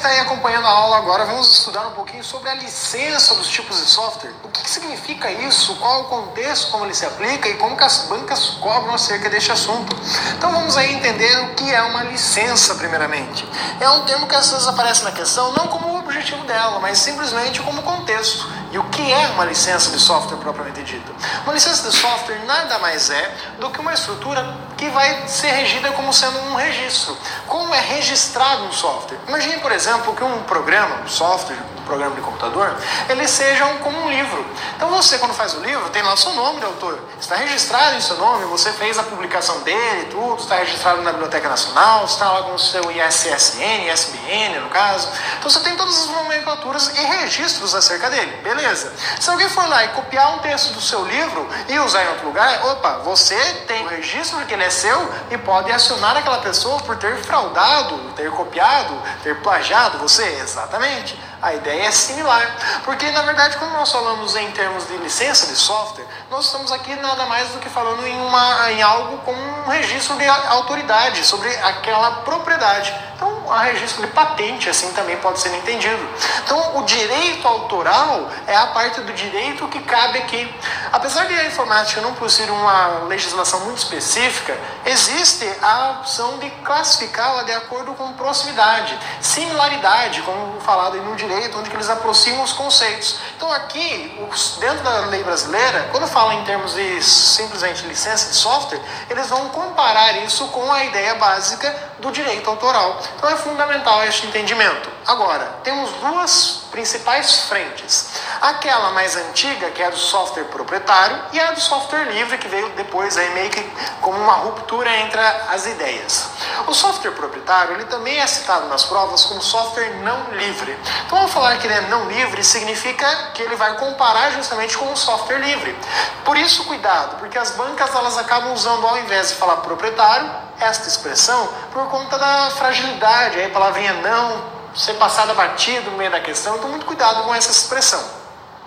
está aí acompanhando a aula agora, vamos estudar um pouquinho sobre a licença dos tipos de software. O que significa isso? Qual o contexto, como ele se aplica e como que as bancas cobram acerca deste assunto. Então vamos aí entender o que é uma licença primeiramente. É um termo que às vezes aparece na questão não como o objetivo dela, mas simplesmente como contexto. E o que é uma licença de software propriamente dito? Uma licença de software nada mais é do que uma estrutura que vai ser regida como sendo um registro. Como é registrado um software? Imagine, por exemplo, que um programa, um software, um programa de computador, ele seja como um livro. Então você, quando faz o livro, tem lá o seu nome de autor. Está registrado em seu nome, você fez a publicação dele, tudo, está registrado na Biblioteca Nacional, está lá com o seu ISSN, ISBN, no caso. Então você tem todas as nomenclaturas e registros acerca dele. Beleza. Se alguém for lá e copiar um texto do seu livro e usar em outro lugar, opa, você tem o registro de que ele é seu e pode acionar aquela pessoa por ter fraudado, ter copiado, ter plagiado você. Exatamente. A ideia é similar, porque na verdade quando nós falamos em termos de licença de software, nós estamos aqui nada mais do que falando em algo como um registro de autoridade sobre aquela propriedade. Então, a registro de patente assim também pode ser entendido. Então, o direito autoral é a parte do direito que cabe aqui. Apesar de a informática não possuir uma legislação muito específica, existe a opção de classificá-la de acordo com proximidade, similaridade, como falado no direito, onde eles aproximam os conceitos. Então aqui, dentro da lei brasileira, quando fala em termos de simplesmente licença de software, eles vão comparar isso com a ideia básica do direito autoral. Então é fundamental este entendimento. Agora, temos duas principais frentes. Aquela mais antiga, que é a do software proprietário, e a do software livre, que veio depois aí meio que como uma ruptura entre as ideias. O software proprietário, ele também é citado nas provas como software não livre. Então, ao falar que ele é não livre, significa que ele vai comparar justamente com o software livre. Por isso, cuidado, porque as bancas elas acabam usando, ao invés de falar proprietário, esta expressão, por conta da fragilidade, aí a palavrinha não ser passada batido no meio da questão, então muito cuidado com essa expressão.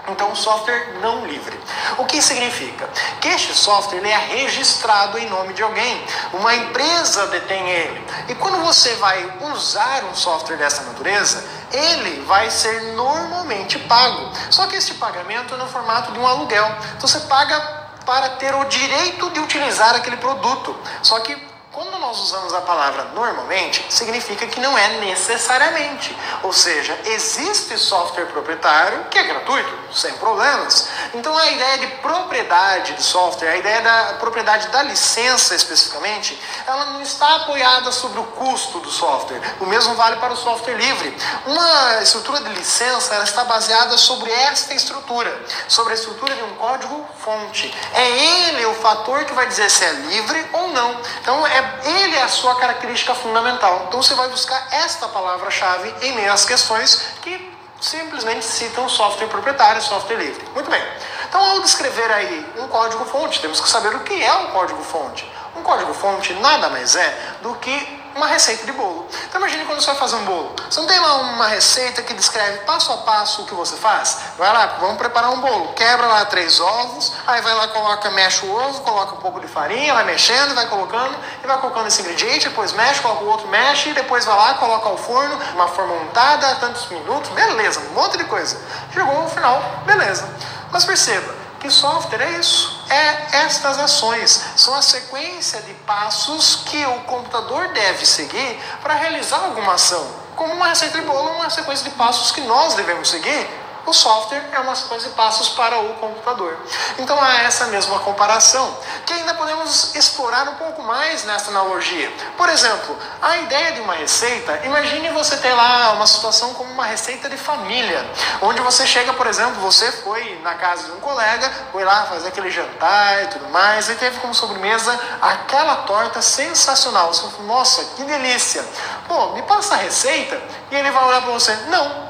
Então, software não livre. O que significa? Que este software ele é registrado em nome de alguém. Uma empresa detém ele. E quando você vai usar um software dessa natureza, ele vai ser normalmente pago. Só que este pagamento é no formato de um aluguel. Então, você paga para ter o direito de utilizar aquele produto. Só que quando nós usamos a palavra normalmente, significa que não é necessariamente. Ou seja, existe software proprietário que é gratuito, sem problemas. Então a ideia de propriedade de software, a ideia da propriedade da licença especificamente, ela não está apoiada sobre o custo do software. O mesmo vale para o software livre. Uma estrutura de licença ela está baseada sobre esta estrutura, sobre a estrutura de um código-fonte. É ele o fator que vai dizer se é livre ou não. Então ele é a sua característica fundamental. Então você vai buscar esta palavra-chave em meio às questões que simplesmente citam software proprietário e software livre. Muito bem. Então, ao descrever aí um código-fonte, temos que saber o que é um código-fonte. Um código-fonte nada mais é do que uma receita de bolo. Então imagine quando você vai fazer um bolo. Você não tem lá uma receita que descreve passo a passo o que você faz? Vai lá, vamos preparar um bolo. Quebra lá 3 ovos, aí vai lá, mexe o ovo, coloca um pouco de farinha, vai mexendo, vai colocando, e vai colocando esse ingrediente, depois mexe, coloca o outro, mexe, e depois vai lá, coloca ao forno, uma forma untada, tantos minutos, beleza, um monte de coisa. Chegou no final, beleza. Mas perceba, que software é isso? É estas ações, são a sequência de passos que o computador deve seguir para realizar alguma ação. Como uma receita de bolo, uma sequência de passos que nós devemos seguir. O software é uma sequência de passos para o computador. Então há essa mesma comparação, que ainda podemos explorar um pouco mais nessa analogia. Por exemplo, a ideia de uma receita, imagine você ter lá uma situação como uma receita de família, onde você chega, por exemplo, você foi na casa de um colega, foi lá fazer aquele jantar e tudo mais, e teve como sobremesa aquela torta sensacional. Você falou, nossa, que delícia! Pô, me passa a receita, e ele vai olhar para você,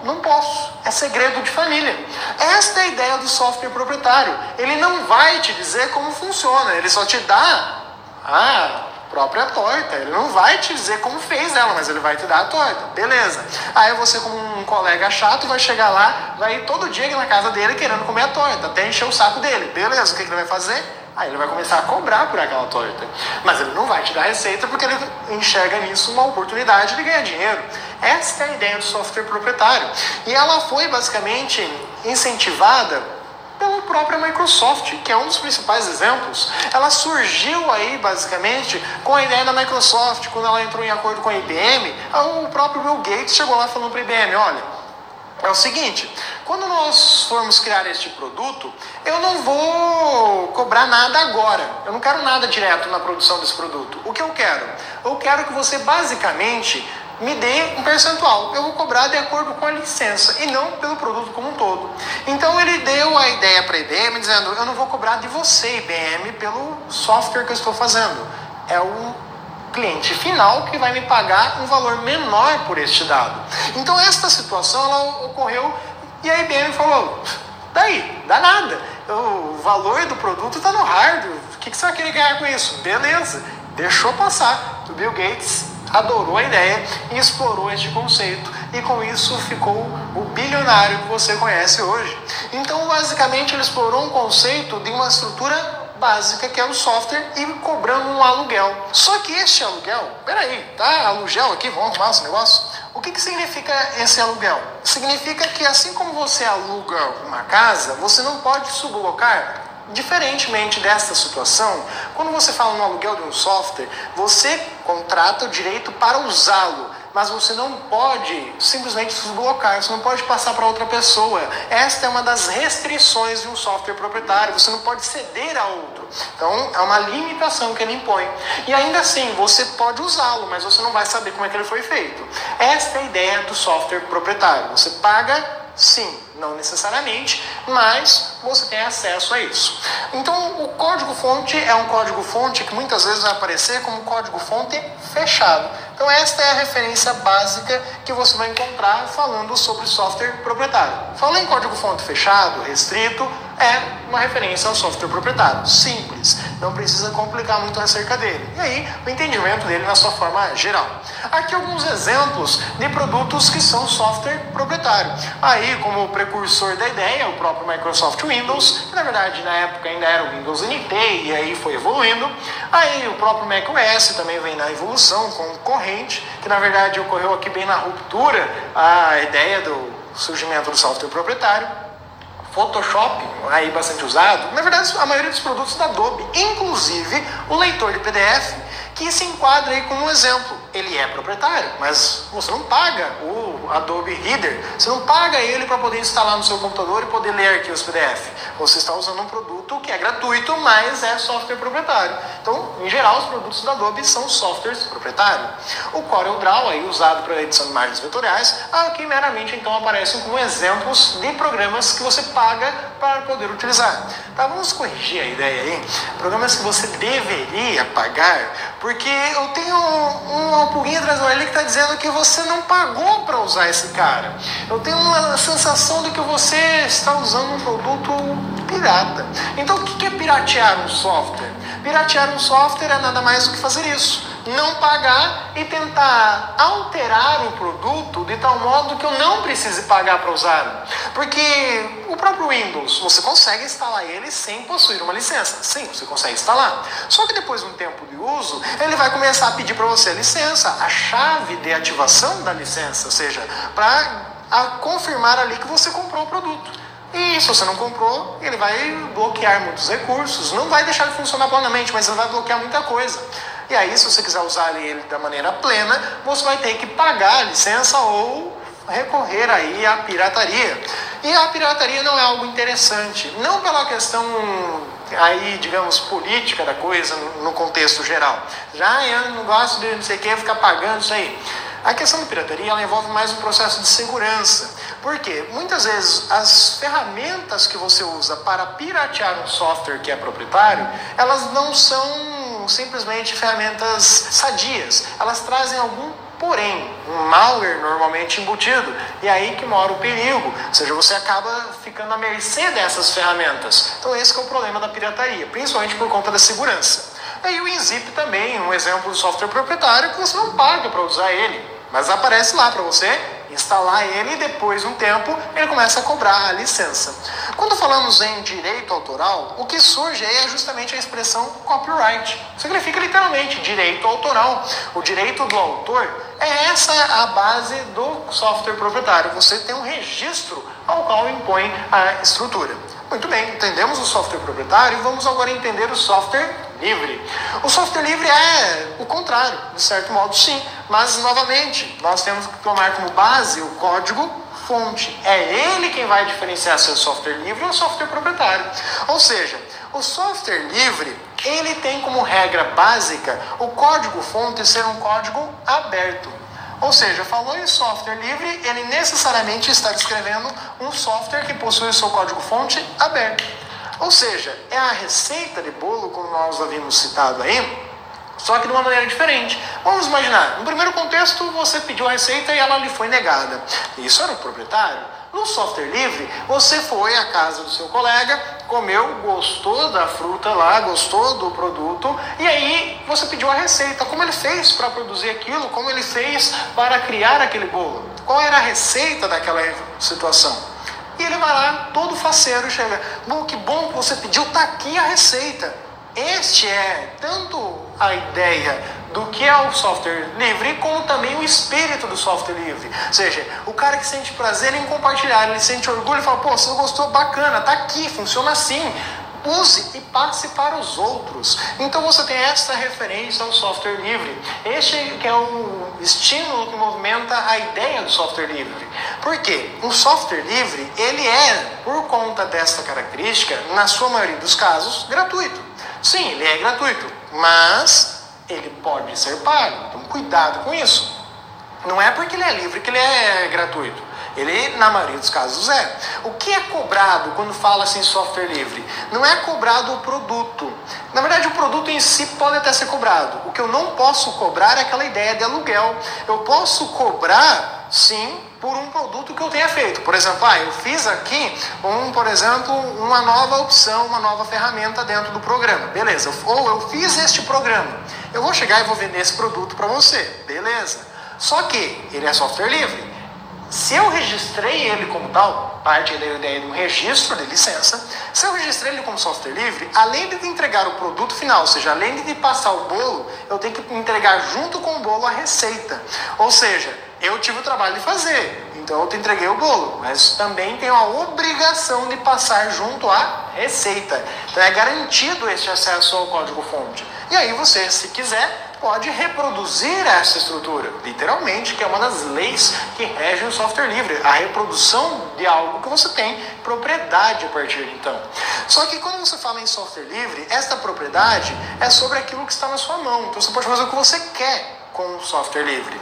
não posso, é segredo de família. Esta é a ideia do software proprietário. Ele não vai te dizer como funciona, ele só te dá a própria torta. Ele não vai te dizer como fez ela, mas ele vai te dar a torta. Beleza. Aí você, como um colega chato, vai chegar lá, vai ir todo dia na casa dele querendo comer a torta, até encher o saco dele. Beleza, o que ele vai fazer? Aí ele vai começar a cobrar por aquela torta. Mas ele não vai te dar receita porque ele enxerga nisso uma oportunidade de ganhar dinheiro. Esta é a ideia do software proprietário. E ela foi basicamente incentivada pela própria Microsoft, que é um dos principais exemplos. Ela surgiu aí basicamente com a ideia da Microsoft, quando ela entrou em acordo com a IBM. O próprio Bill Gates chegou lá falando para a IBM, olha, é o seguinte, quando nós formos criar este produto, eu não vou cobrar nada agora. Eu não quero nada direto na produção desse produto. O que eu quero? Eu quero que você basicamente me dê um percentual. Eu vou cobrar de acordo com a licença e não pelo produto como um todo. Então ele deu a ideia para a IBM dizendo, eu não vou cobrar de você, IBM, pelo software que eu estou fazendo. É o cliente final que vai me pagar um valor menor por este dado. Então esta situação ela ocorreu e a IBM falou, daí, dá nada, o valor do produto está no hardware, o que você vai querer ganhar com isso? Beleza, deixou passar. O Bill Gates adorou a ideia e explorou este conceito e com isso ficou o bilionário que você conhece hoje. Então basicamente ele explorou um conceito de uma estrutura básica, que é o software, e cobrando um aluguel. Só que este aluguel, peraí, tá? Aluguel aqui, vamos arrumar esse negócio? O que significa esse aluguel? Significa que assim como você aluga uma casa, você não pode sublocar. Diferentemente desta situação, quando você fala no aluguel de um software, você contrata o direito para usá-lo, mas você não pode simplesmente desbloquear, você não pode passar para outra pessoa. Esta é uma das restrições de um software proprietário, você não pode ceder a outro. Então, é uma limitação que ele impõe. E ainda assim, você pode usá-lo, mas você não vai saber como é que ele foi feito. Esta é a ideia do software proprietário. Você paga, sim, não necessariamente, mas você tem acesso a isso. Então, o código-fonte é um código-fonte que muitas vezes vai aparecer como código-fonte fechado. Então, esta é a referência básica que você vai encontrar falando sobre software proprietário. Falar em código-fonte fechado, restrito, é uma referência ao software proprietário. Simples, não precisa complicar muito acerca dele. E aí, o entendimento dele na sua forma geral. Aqui alguns exemplos de produtos que são software proprietário. Aí, como precursor da ideia, o próprio Microsoft Windows, que na verdade na época ainda era o Windows NT e aí foi evoluindo. Aí o próprio macOS também vem na evolução concorrente, que na verdade ocorreu aqui bem na ruptura a ideia do surgimento do software proprietário. Photoshop, aí bastante usado, na verdade a maioria dos produtos da Adobe, inclusive o leitor de PDF, que se enquadra aí como um exemplo. Ele é proprietário, mas você não paga o Adobe Reader, você não paga ele para poder instalar no seu computador e poder ler arquivos PDF. Você está usando um produto que é gratuito, mas é software proprietário. Então, em geral, os produtos da Adobe são softwares proprietários. O CorelDRAW, aí, usado para a edição de imagens vetoriais, aqui meramente então aparecem como exemplos de programas que você paga para poder utilizar. Tá, vamos corrigir a ideia aí. Programas que você deveria pagar, porque eu tenho uma pulguinha atrás da orelha que está dizendo que você não pagou para usar esse cara. Eu tenho uma sensação de que você está usando um produto pirata. Então o que é piratear um software? Piratear um software é nada mais do que fazer isso. Não pagar e tentar alterar o produto de tal modo que eu não precise pagar para usar. Porque o próprio Windows, você consegue instalar ele sem possuir uma licença. Sim, você consegue instalar. Só que depois de um tempo de uso, ele vai começar a pedir para você a licença, a chave de ativação da licença, ou seja, para confirmar ali que você comprou o produto. E se você não comprou, ele vai bloquear muitos recursos. Não vai deixar de funcionar plenamente, mas ele vai bloquear muita coisa. E aí, se você quiser usar ele da maneira plena, você vai ter que pagar a licença ou recorrer aí à pirataria. E a pirataria não é algo interessante, não pela questão aí, digamos, política da coisa no contexto geral. Já eu não gosto de não sei o que, ficar pagando isso aí. A questão da pirataria ela envolve mais um processo de segurança. Por quê? Muitas vezes as ferramentas que você usa para piratear um software que é proprietário, elas não são simplesmente ferramentas sadias. Elas trazem algum porém, um malware normalmente embutido. E aí que mora o perigo. Ou seja, você acaba ficando à mercê dessas ferramentas. Então esse que é o problema da pirataria, principalmente por conta da segurança. E aí o WinZip também, um exemplo de software proprietário que você não paga para usar ele. Mas aparece lá para você instalar ele e depois de um tempo ele começa a cobrar a licença. Quando falamos em direito autoral, o que surge aí é justamente a expressão copyright. Significa literalmente direito autoral. O direito do autor é essa a base do software proprietário. Você tem um registro ao qual impõe a estrutura. Muito bem, entendemos o software proprietário e vamos agora entender o software livre. O software livre é o contrário, de certo modo sim, mas novamente, nós temos que tomar como base o código-fonte. É ele quem vai diferenciar se é software livre ou software proprietário. Ou seja, o software livre, ele tem como regra básica o código-fonte ser um código aberto. Ou seja, falou em software livre, ele necessariamente está descrevendo um software que possui o seu código-fonte aberto. Ou seja, é a receita de bolo, como nós havíamos citado aí, só que de uma maneira diferente. Vamos imaginar, no primeiro contexto você pediu a receita e ela lhe foi negada. Isso era o proprietário. No software livre, você foi à casa do seu colega, comeu, gostou da fruta lá, gostou do produto, e aí você pediu a receita, como ele fez para produzir aquilo, como ele fez para criar aquele bolo, qual era a receita daquela situação. E ele vai lá, todo faceiro, chega, bom, que bom que você pediu, tá aqui a receita. Este é tanto a ideia do que é o software livre, como também o espírito do software livre. Ou seja, o cara que sente prazer em compartilhar, ele sente orgulho e fala, pô, você gostou, bacana, tá aqui, funciona assim. Use e passe para os outros. Então você tem essa referência ao software livre. Este que é o estímulo que movimenta a ideia do software livre. Por quê? Um software livre, ele é, por conta dessa característica, na sua maioria dos casos, gratuito. Sim, ele é gratuito, mas ele pode ser pago. Então cuidado com isso. Não é porque ele é livre que ele é gratuito. Ele, na maioria dos casos, é. O que é cobrado quando fala-se em software livre? Não é cobrado o produto. Na verdade, o produto em si pode até ser cobrado. O que eu não posso cobrar é aquela ideia de aluguel. Eu posso cobrar, sim, por um produto que eu tenha feito. Por exemplo, eu fiz aqui, por exemplo, uma nova opção, uma nova ferramenta dentro do programa. Beleza. Ou eu fiz este programa. Eu vou chegar e vou vender esse produto para você. Beleza. Só que ele é software livre. Se eu registrei ele como tal, parte da ideia de um registro de licença, se eu registrei ele como software livre, além de entregar o produto final, ou seja, além de passar o bolo, eu tenho que entregar junto com o bolo a receita. Ou seja, eu tive o trabalho de fazer, então eu te entreguei o bolo, mas também tenho a obrigação de passar junto à receita. Então é garantido esse acesso ao código-fonte. E aí você, se quiser, pode reproduzir essa estrutura, literalmente, que é uma das leis que regem o software livre, a reprodução de algo que você tem propriedade a partir de então. Só que quando você fala em software livre, esta propriedade é sobre aquilo que está na sua mão, então você pode fazer o que você quer com o software livre,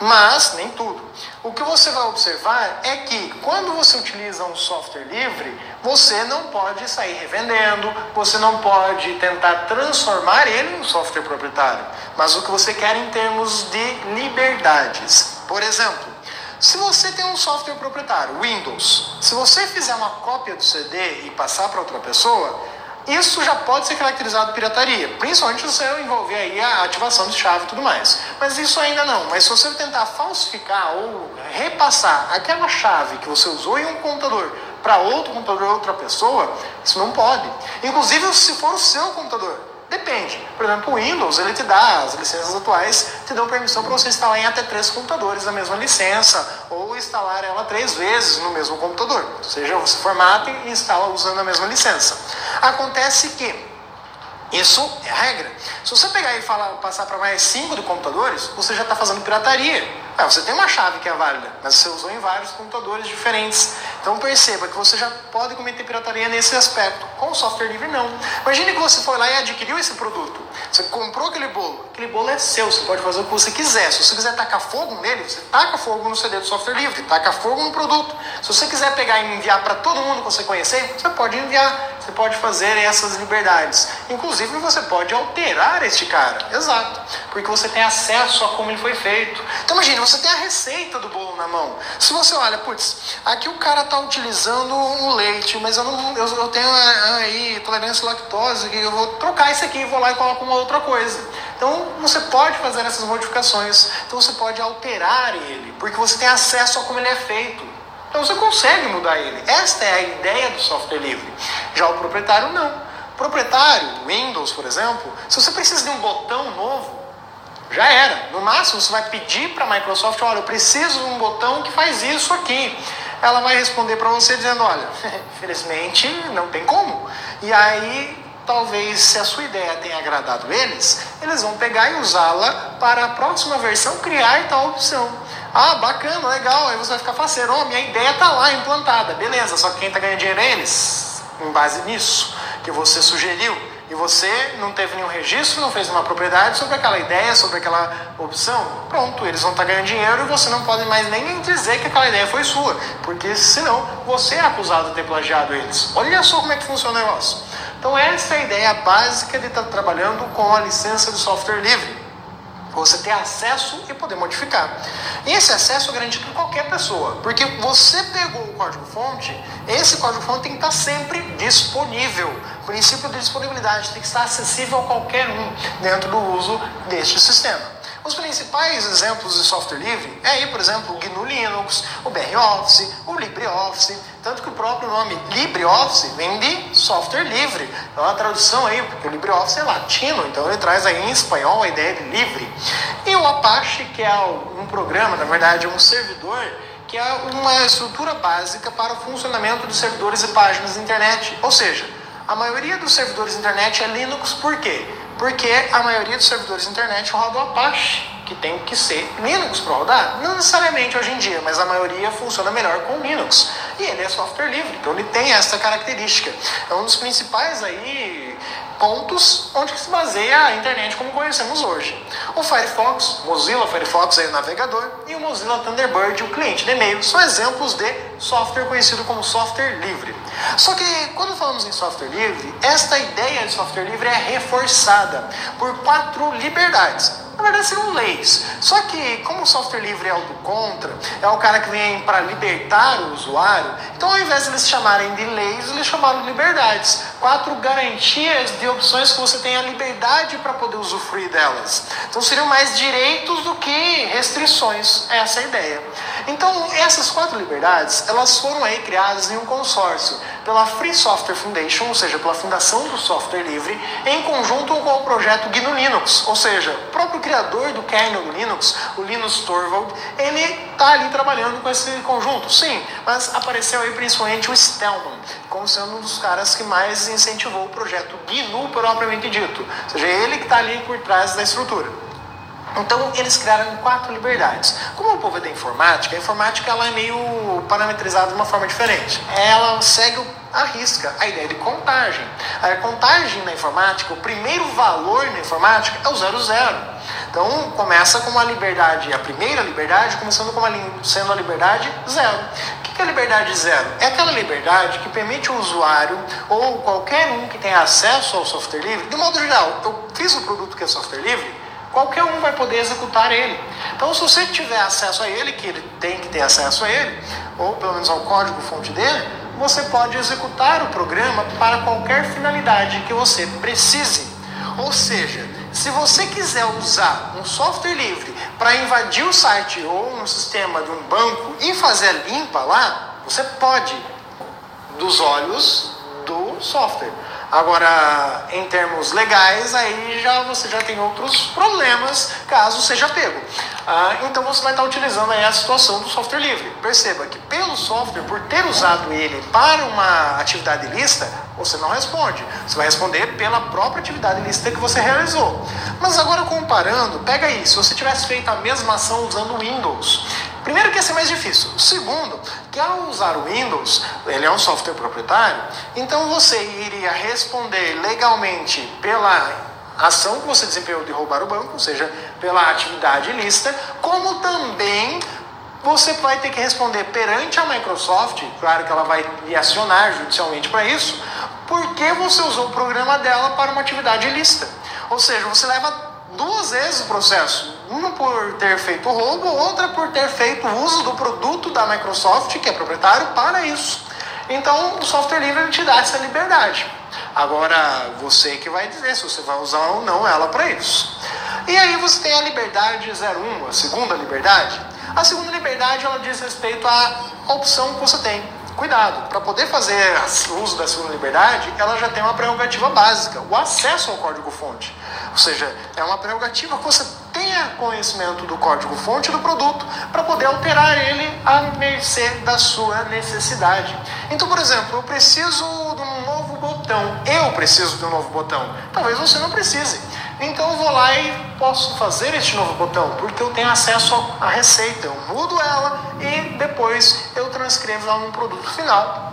mas nem tudo. O que você vai observar é que quando você utiliza um software livre, você não pode sair revendendo, você não pode tentar transformar ele em um software proprietário, mas o que você quer em termos de liberdades. Por exemplo, se você tem um software proprietário, Windows, se você fizer uma cópia do CD e passar para outra pessoa, isso já pode ser caracterizado pirataria, principalmente se você envolver aí a ativação de chave e tudo mais. Mas isso ainda não. Mas se você tentar falsificar ou repassar aquela chave que você usou em um computador para outro computador ou outra pessoa, isso não pode. Inclusive se for o seu computador. Depende. Por exemplo, o Windows, ele te dá, as licenças atuais, te dão permissão para você instalar em até 3 computadores a mesma licença, ou instalar ela 3 vezes no mesmo computador. Ou seja, você formata e instala usando a mesma licença. Acontece que isso é a regra. Se você pegar e passar para mais 5 de computadores, você já está fazendo pirataria. Você tem uma chave que é válida, mas você usou em vários computadores diferentes. Então perceba que você já pode cometer pirataria nesse aspecto. Com o software livre, não. Imagine que você foi lá e adquiriu esse produto. Você comprou aquele bolo é seu, você pode fazer o que você quiser. Se você quiser tacar fogo nele, você taca fogo no CD do software livre, taca fogo no produto. Se você quiser pegar e enviar para todo mundo que você conhecer, você pode enviar. Você pode fazer essas liberdades. Inclusive, você pode alterar este cara. Exato. Porque você tem acesso a como ele foi feito. Então, imagine, você tem a receita do bolo na mão. Se você olha, aqui o cara está utilizando o leite, mas eu tenho aí tolerância à lactose, eu vou trocar isso aqui e vou lá e coloco uma outra coisa. Então, você pode fazer essas modificações. Então, você pode alterar ele, porque você tem acesso a como ele é feito. Então você consegue mudar ele. Esta é a ideia do software livre. Já o proprietário não. O proprietário, Windows, por exemplo, se você precisa de um botão novo, já era. No máximo você vai pedir para a Microsoft, olha, eu preciso de um botão que faz isso aqui. Ela vai responder para você dizendo, olha, infelizmente não tem como. E aí, talvez se a sua ideia tenha agradado eles vão pegar e usá-la para a próxima versão criar tal opção. Ah, bacana, legal, aí você vai ficar faceiro, oh, minha ideia está lá implantada, beleza, só que quem está ganhando dinheiro é eles, em base nisso que você sugeriu. E você não teve nenhum registro, não fez uma propriedade sobre aquela ideia, sobre aquela opção, pronto, eles vão estar ganhando dinheiro e você não pode mais nem dizer que aquela ideia foi sua, porque senão você é acusado de ter plagiado eles. Olha só como é que funciona o negócio. Então essa é a ideia básica de estar trabalhando com a licença de software livre. Você ter acesso e poder modificar. E esse acesso é garantido por qualquer pessoa, porque você pegou o código-fonte, esse código-fonte tem que estar sempre disponível. O princípio de disponibilidade tem que estar acessível a qualquer um dentro do uso deste sistema. Os principais exemplos de software livre é aí, por exemplo, o GNU Linux, o BROffice, o LibreOffice, tanto que o próprio nome LibreOffice vem de software livre. É uma tradução aí, porque o LibreOffice é latino, então ele traz aí em espanhol a ideia de livre. E o Apache, que é um programa, na verdade um servidor, que é uma estrutura básica para o funcionamento de servidores e páginas de internet. Ou seja, a maioria dos servidores de internet é Linux, por quê? Porque a maioria dos servidores de internet roda o Apache, que tem que ser Linux para rodar. Não necessariamente hoje em dia, mas a maioria funciona melhor com Linux. E ele é software livre, então ele tem essa característica. É um dos principais aí pontos onde se baseia a internet como conhecemos hoje. O Firefox, Mozilla Firefox é o navegador, e o Mozilla Thunderbird, o cliente de e-mail, são exemplos de software conhecido como software livre. Só que quando falamos em software livre, esta ideia de software livre é reforçada por 4 liberdades. Na verdade, seriam leis. Só que, como o software livre é o do contra, é o cara que vem para libertar o usuário, então ao invés de eles chamarem de leis, eles chamaram de liberdades. 4 garantias de opções que você tem a liberdade para poder usufruir delas. Então seriam mais direitos do que restrições, essa é a ideia. Então, essas 4 liberdades, elas foram aí criadas em um consórcio pela Free Software Foundation, ou seja, pela Fundação do Software Livre, em conjunto com o projeto GNU Linux, ou seja, o próprio criador do kernel do Linux, o Linus Torvald, ele está ali trabalhando com esse conjunto, sim, mas apareceu aí principalmente o Stallman, como sendo um dos caras que mais incentivou o projeto GNU propriamente dito, ou seja, ele que está ali por trás da estrutura. Então, eles criaram 4 liberdades. Como o povo é da informática, a informática ela é meio parametrizada de uma forma diferente. Ela segue à risca a ideia de contagem. A contagem na informática, o primeiro valor na informática é o 00. Então, começa com uma liberdade, a primeira liberdade, começando sendo a liberdade 0. O que é a liberdade 0? É aquela liberdade que permite o usuário, ou qualquer um que tenha acesso ao software livre, de modo geral, eu fiz o produto que é software livre, qualquer um vai poder executar ele. Então, se você tiver acesso a ele, que ele tem que ter acesso a ele, ou pelo menos ao código-fonte dele, você pode executar o programa para qualquer finalidade que você precise. Ou seja, se você quiser usar um software livre para invadir o site ou um sistema de um banco e fazer a limpa lá, você pode, dos olhos do software. Agora, em termos legais, aí você já tem outros problemas, caso seja pego. Então você vai estar utilizando aí a situação do software livre. Perceba que pelo software, por ter usado ele para uma atividade ilícita, você não responde. Você vai responder pela própria atividade ilícita que você realizou. Mas agora comparando, pega aí, se você tivesse feito a mesma ação usando o Windows, primeiro que ia ser mais difícil. Segundo, que ao usar o Windows, ele é um software proprietário, então você iria responder legalmente pela ação que você desempenhou de roubar o banco, ou seja, pela atividade ilícita, como também você vai ter que responder perante a Microsoft, claro que ela vai lhe acionar judicialmente para isso, porque você usou o programa dela para uma atividade ilícita. Ou seja, você leva 2 vezes o processo, uma por ter feito o roubo, outra por ter feito o uso do produto da Microsoft, que é proprietário, para isso. Então, o software livre te dá essa liberdade. Agora, você que vai dizer se você vai usar ou não ela para isso. E aí você tem a liberdade 01, a segunda liberdade. A segunda liberdade, ela diz respeito a a opção que você tem. Cuidado, para poder fazer o uso da segunda liberdade, ela já tem uma prerrogativa básica, o acesso ao código-fonte. Ou seja, é uma prerrogativa que você tenha conhecimento do código-fonte do produto para poder alterar ele à mercê da sua necessidade. Então, por exemplo, eu preciso de um novo botão. Eu preciso de um novo botão. Talvez você não precise. Então eu vou lá e posso fazer este novo botão, porque eu tenho acesso à receita. Eu mudo ela e depois eu transcrevo ela num produto final.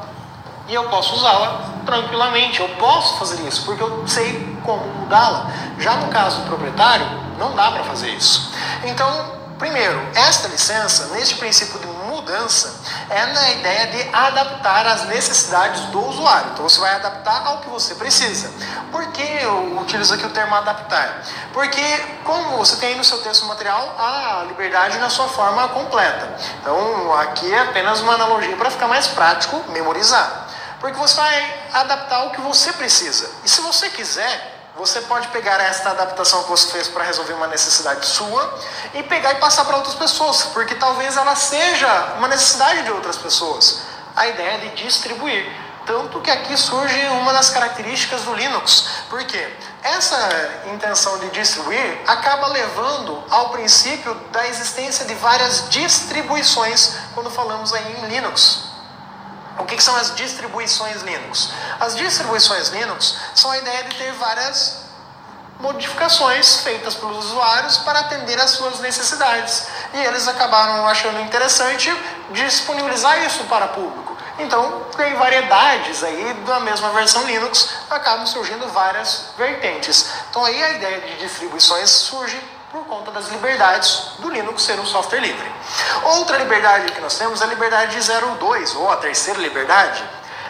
E eu posso usá-la tranquilamente. Eu posso fazer isso, porque eu sei como mudá-la. Já no caso do proprietário, não dá para fazer isso. Então, primeiro, esta licença, neste princípio de mudança, é na ideia de adaptar às necessidades do usuário. Então você vai adaptar ao que você precisa. Por que eu utilizo aqui o termo adaptar? Porque como você tem aí no seu texto material a liberdade na sua forma completa. Então aqui é apenas uma analogia para ficar mais prático memorizar. Porque você vai adaptar ao que você precisa. E se você quiser, você pode pegar esta adaptação que você fez para resolver uma necessidade sua e pegar e passar para outras pessoas, porque talvez ela seja uma necessidade de outras pessoas. A ideia é de distribuir. Tanto que aqui surge uma das características do Linux. Por quê? Essa intenção de distribuir acaba levando ao princípio da existência de várias distribuições quando falamos aí em Linux. O que são as distribuições Linux? As distribuições Linux são a ideia de ter várias modificações feitas pelos usuários para atender às suas necessidades. E eles acabaram achando interessante disponibilizar isso para o público. Então, tem variedades aí da mesma versão Linux, acabam surgindo várias vertentes. Então aí a ideia de distribuições surge por conta das liberdades do Linux ser um software livre. Outra liberdade que nós temos é a liberdade 02, ou a terceira liberdade.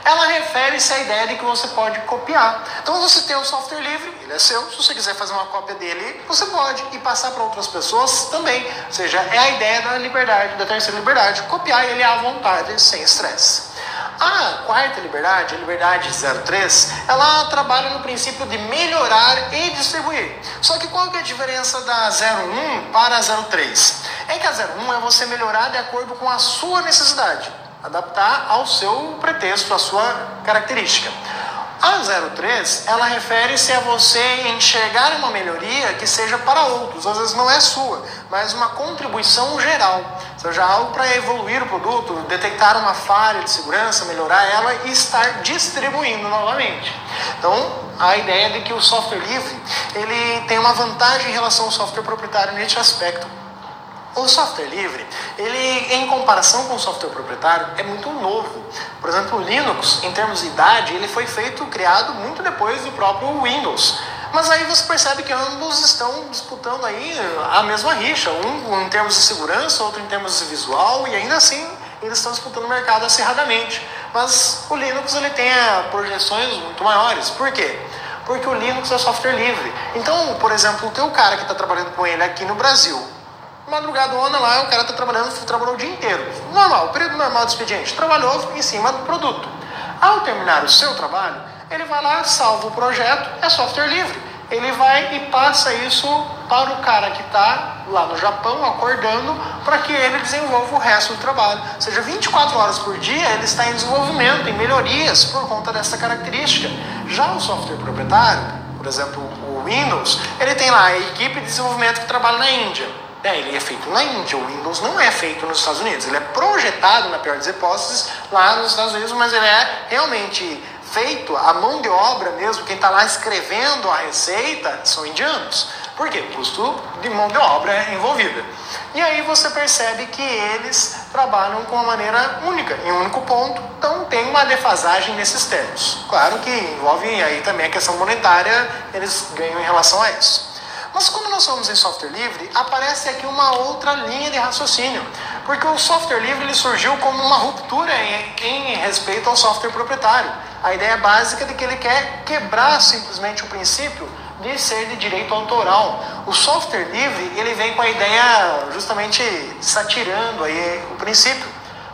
Ela refere-se à ideia de que você pode copiar. Então você tem um software livre, ele é seu, se você quiser fazer uma cópia dele, você pode, e passar para outras pessoas também. Ou seja, é a ideia da liberdade, da terceira liberdade, copiar ele à vontade, sem estresse. A quarta liberdade, a liberdade 03, ela trabalha no princípio de melhorar e distribuir. Só que qual que é a diferença da 01 para a 03? É que a 01 é você melhorar de acordo com a sua necessidade, adaptar ao seu pretexto, à sua característica. A 03, ela refere-se a você enxergar uma melhoria que seja para outros, às vezes não é sua, mas uma contribuição geral, ou seja, algo para evoluir o produto, detectar uma falha de segurança, melhorar ela e estar distribuindo novamente. Então, a ideia é de que o software livre, ele tem uma vantagem em relação ao software proprietário neste aspecto. O software livre, ele, em comparação com o software proprietário, é muito novo. Por exemplo, o Linux, em termos de idade, ele foi criado muito depois do próprio Windows. Mas aí você percebe que ambos estão disputando aí a mesma rixa, um em termos de segurança, outro em termos de visual, e ainda assim eles estão disputando o mercado acirradamente. Mas o Linux ele tem projeções muito maiores. Por quê? Porque o Linux é software livre. Então, por exemplo, o teu cara que está trabalhando com ele aqui no Brasil, madrugadona lá, o cara trabalhou o dia inteiro. Normal, período normal do expediente. Trabalhou em cima do produto. Ao terminar o seu trabalho, ele vai lá, salva o projeto, é software livre. Ele vai e passa isso para o cara que está lá no Japão, acordando, para que ele desenvolva o resto do trabalho. Ou seja, 24 horas por dia ele está em desenvolvimento, em melhorias, por conta dessa característica. Já o software proprietário, por exemplo, o Windows, ele tem lá a equipe de desenvolvimento que trabalha na Índia. Ele é feito na Índia, o Windows não é feito nos Estados Unidos. Ele é projetado, na pior das hipóteses, lá nos Estados Unidos, mas ele é realmente feito, a mão de obra mesmo, quem está lá escrevendo a receita, são indianos. Por quê? O custo de mão de obra é envolvida. E aí você percebe que eles trabalham com uma maneira única, em um único ponto, então tem uma defasagem nesses termos. Claro que envolve aí também a questão monetária, eles ganham em relação a isso. Mas como nós somos em software livre, aparece aqui uma outra linha de raciocínio. Porque o software livre ele surgiu como uma ruptura em respeito ao software proprietário. A ideia básica de que ele quer quebrar simplesmente o princípio de ser de direito autoral. O software livre ele vem com a ideia justamente satirando aí o princípio.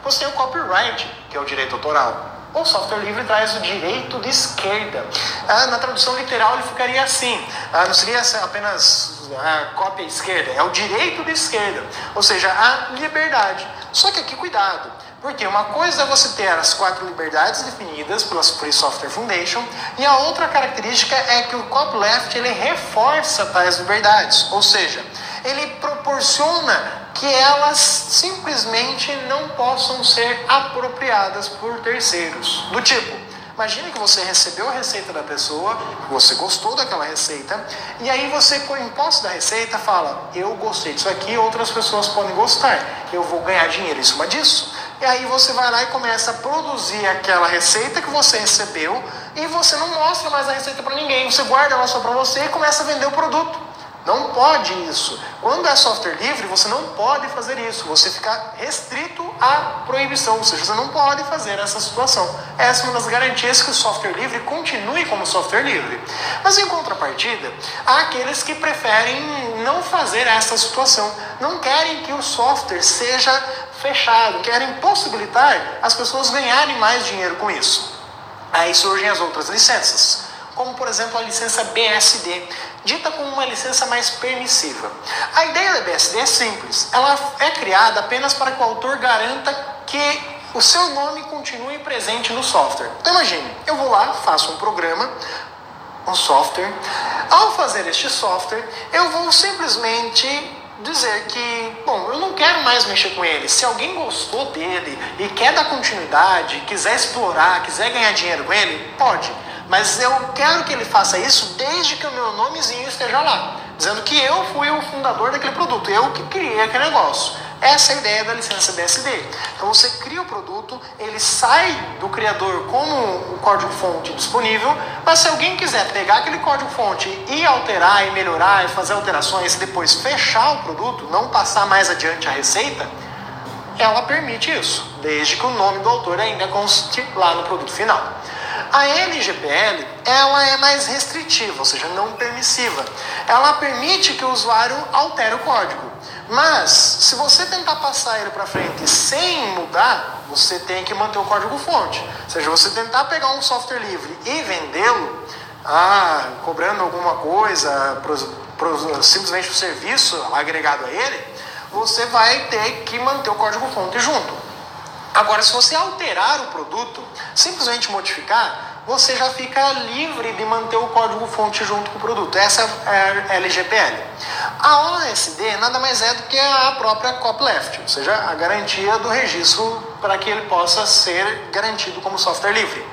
Você tem o copyright, que é o direito autoral. O software livre traz o direito de esquerda. Na tradução literal ele ficaria assim. Não seria apenas a cópia esquerda, é o direito de esquerda. Ou seja, a liberdade. Só que aqui cuidado. Porque uma coisa é você ter as 4 liberdades definidas pela Free Software Foundation, e a outra característica é que o copyleft ele reforça tais liberdades, ou seja, ele proporciona que elas simplesmente não possam ser apropriadas por terceiros. Do tipo, imagine que você recebeu a receita da pessoa, você gostou daquela receita, e aí você, com o imposto da receita, fala, eu gostei disso aqui, outras pessoas podem gostar, eu vou ganhar dinheiro em cima disso. E aí você vai lá e começa a produzir aquela receita que você recebeu, e você não mostra mais a receita para ninguém, você guarda ela só para você e começa a vender o produto. Não pode isso. Quando é software livre, você não pode fazer isso. Você fica restrito à proibição, ou seja, você não pode fazer essa situação. Essa é uma das garantias que o software livre continue como software livre. Mas em contrapartida, há aqueles que preferem não fazer essa situação. Não querem que o software seja fechado, querem possibilitar as pessoas ganharem mais dinheiro com isso. Aí surgem as outras licenças, como por exemplo a licença BSD, dita como uma licença mais permissiva. A ideia da BSD é simples, ela é criada apenas para que o autor garanta que o seu nome continue presente no software. Então imagine, eu vou lá, faço um programa, um software, ao fazer este software, eu vou simplesmente dizer que, bom, eu não quero mais mexer com ele. Se alguém gostou dele e quer dar continuidade, quiser explorar, quiser ganhar dinheiro com ele, pode. Mas eu quero que ele faça isso desde que o meu nomezinho esteja lá, dizendo que eu fui o fundador daquele produto, eu que criei aquele negócio. Essa é a ideia da licença BSD. Então você cria o produto, ele sai do criador como o código-fonte disponível, mas se alguém quiser pegar aquele código-fonte e alterar e melhorar e fazer alterações e depois fechar o produto, não passar mais adiante a receita, ela permite isso, desde que o nome do autor ainda conste lá no produto final. A LGPL, ela é mais restritiva, ou seja, não permissiva. Ela permite que o usuário altere o código. Mas, se você tentar passar ele para frente sem mudar, você tem que manter o código-fonte. Ou seja, você tentar pegar um software livre e vendê-lo, cobrando alguma coisa, simplesmente o serviço agregado a ele, você vai ter que manter o código-fonte junto. Agora, se você alterar o produto, simplesmente modificar, você já fica livre de manter o código-fonte junto com o produto. Essa é a LGPL. A OSD nada mais é do que a própria copyleft, ou seja, a garantia do registro para que ele possa ser garantido como software livre.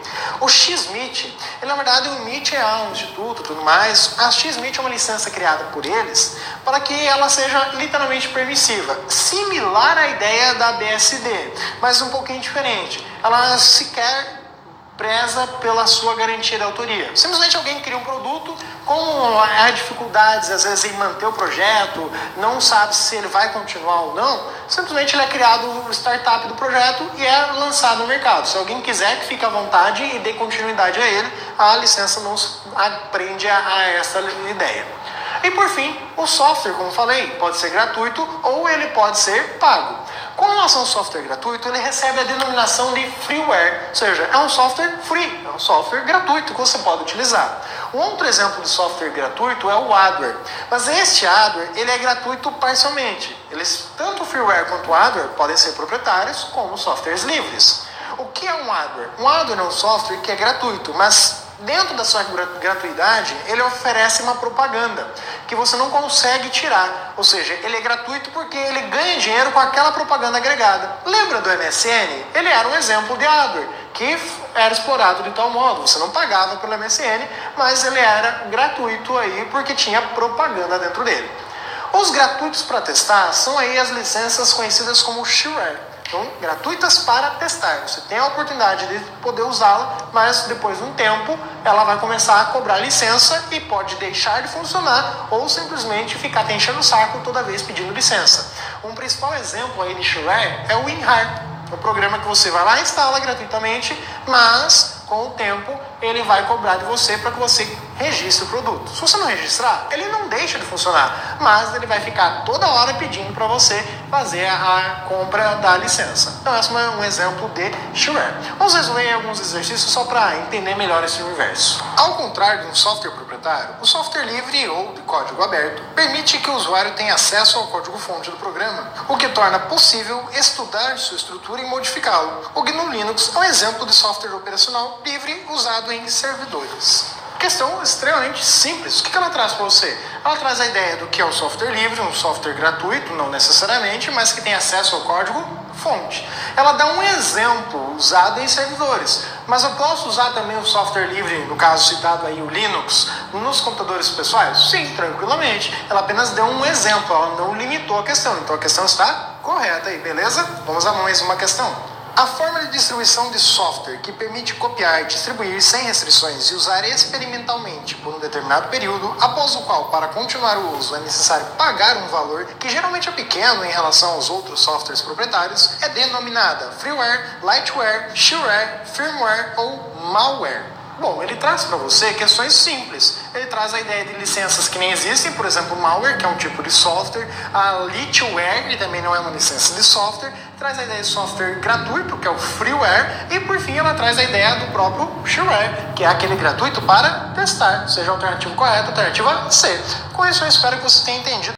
O XMIT, na verdade o MIT é um instituto e tudo mais, a XMIT é uma licença criada por eles para que ela seja literalmente permissiva, similar à ideia da BSD, mas um pouquinho diferente. Ela sequer preza pela sua garantia de autoria. Simplesmente alguém cria um produto, como há dificuldades às vezes em manter o projeto, não sabe se ele vai continuar ou não, simplesmente ele é criado o startup do projeto e é lançado no mercado. Se alguém quiser que fique à vontade e dê continuidade a ele, a licença não aprende a essa ideia. E por fim, o software, como falei, pode ser gratuito ou ele pode ser pago. Com relação ao software gratuito, ele recebe a denominação de freeware, ou seja, é um software free, é um software gratuito que você pode utilizar. Um outro exemplo de software gratuito é o adware, mas este adware ele é gratuito parcialmente. Tanto o freeware quanto o adware podem ser proprietários como softwares livres. O que é um adware? Um adware é um software que é gratuito, mas dentro da sua gratuidade, ele oferece uma propaganda que você não consegue tirar. Ou seja, ele é gratuito porque ele ganha dinheiro com aquela propaganda agregada. Lembra do MSN? Ele era um exemplo de adware, que era explorado de tal modo. Você não pagava pelo MSN, mas ele era gratuito aí porque tinha propaganda dentro dele. Os gratuitos para testar são aí as licenças conhecidas como shareware. Então, gratuitas para testar. Você tem a oportunidade de poder usá-la, mas depois de um tempo ela vai começar a cobrar licença e pode deixar de funcionar ou simplesmente ficar te enchendo o saco toda vez pedindo licença. Um principal exemplo aí de shareware é o WinRAR. É um programa que você vai lá e instala gratuitamente, mas com o tempo ele vai cobrar de você para que você registre o produto. Se você não registrar, ele não deixa de funcionar, mas ele vai ficar toda hora pedindo para você fazer a compra da licença. Então, esse é um exemplo de shareware. Vamos resolver alguns exercícios só para entender melhor esse universo. Ao contrário de um software proprietário, o software livre ou de código aberto permite que o usuário tenha acesso ao código-fonte do programa, o que torna possível estudar sua estrutura e modificá-lo. O GNU Linux é um exemplo de software operacional livre usado em servidores. Questão extremamente simples. O que ela traz para você? Ela traz a ideia do que é o software livre, um software gratuito, não necessariamente, mas que tem acesso ao código-fonte. Ela dá um exemplo usado em servidores, mas eu posso usar também o software livre, no caso citado aí o Linux, nos computadores pessoais? Sim, tranquilamente. Ela apenas deu um exemplo, ela não limitou a questão, então a questão está correta aí, beleza? Vamos a mais uma questão. A forma de distribuição de software que permite copiar e distribuir sem restrições e usar experimentalmente por um determinado período, após o qual, para continuar o uso, é necessário pagar um valor que geralmente é pequeno em relação aos outros softwares proprietários, é denominada freeware, lightware, shareware, firmware ou malware. Bom, ele traz para você questões simples. Ele traz a ideia de licenças que nem existem, por exemplo, malware, que é um tipo de software, a litware, que também não é uma licença de software, traz a ideia de software gratuito, que é o freeware, e por fim ela traz a ideia do próprio shareware, que é aquele gratuito para testar, seja a alternativa correta, a alternativa C. Com isso eu espero que você tenha entendido